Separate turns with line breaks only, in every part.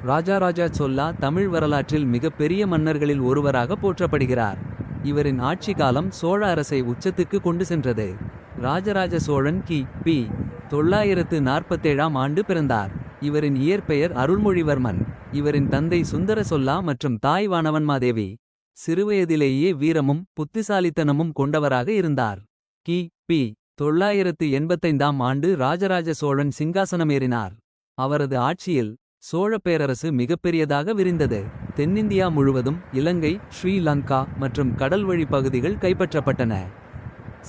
ராஜாராஜா சோழா தமிழ் வரலாற்றில் மிகப்பெரிய மன்னர்களில் ஒருவராக போற்றப்படுகிறார். இவரின் ஆட்சி காலம் சோழ அரசை உச்சத்துக்கு கொண்டு சென்றது. ராஜராஜ சோழன் கி.பி. 947ஆம் ஆண்டு பிறந்தார். இவரின் இயற்பெயர் அருள்மொழிவர்மன். இவரின் தந்தை சுந்தர சோழா மற்றும் தாய் வானவன்மாதேவி. சிறுவயதிலேயே வீரமும் புத்திசாலித்தனமும் கொண்டவராக இருந்தார். கி.பி. 985ஆம் ஆண்டு ராஜராஜ சோழன் சிங்காசனமேறினார். அவரது ஆட்சியில் சோழப் பேரரசு மிகப்பெரியதாக விரிந்தது. தென்னிந்தியா முழுவதும் இலங்கை, ஸ்ரீலங்கா மற்றும் கடல்வழி பகுதிகள் கைப்பற்றப்பட்டன.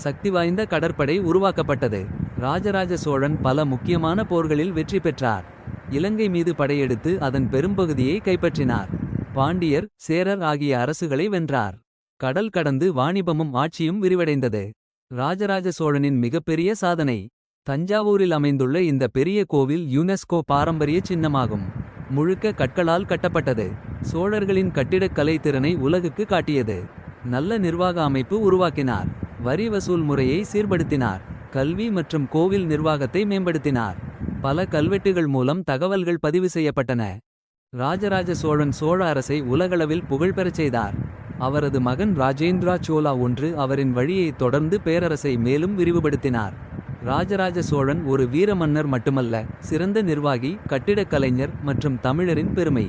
சக்திவாய்ந்த கடற்படை உருவாக்கப்பட்டது. ராஜராஜ சோழன் பல முக்கியமான போர்களில் வெற்றி பெற்றார். இலங்கை மீது படையெடுத்து அதன் பெரும்பகுதியை கைப்பற்றினார். பாண்டியர், சேரர் ஆகிய அரசுகளை வென்றார். கடல் கடந்து வாணிபமும் ஆட்சியும் விரிவடைந்தது. ராஜராஜ சோழனின் மிகப்பெரிய சாதனை. தஞ்சாவூரில் அமைந்துள்ள இந்த பெரிய கோவில் யுனெஸ்கோ பாரம்பரிய சின்னமாகும். முழுக்க கற்களால் கட்டப்பட்டது. சோழர்களின் கட்டிடக்கலை திறனை உலகுக்கு காட்டியது. நல்ல நிர்வாக அமைப்பு உருவாக்கினார். வரி வசூல் முறையை சீர்படுத்தினார். கல்வி மற்றும் கோவில் நிர்வாகத்தை மேம்படுத்தினார். பல கல்வெட்டுகள் மூலம் தகவல்கள் பதிவு செய்யப்பட்டன. ராஜராஜ சோழன் சோழ அரசை உலகளவில் புகழ்பெறச் செய்தார். அவரது மகன் ராஜேந்திரா சோழா ஒன்று அவரின் வழியை தொடர்ந்து பேரரசை மேலும் விரிவுபடுத்தினார். ராஜராஜ சோழன் ஒரு வீர மன்னர் மட்டுமல்ல, சிறந்த நிர்வாகி, கட்டிடக் கலைஞர் மற்றும் தமிழரின் பெருமை.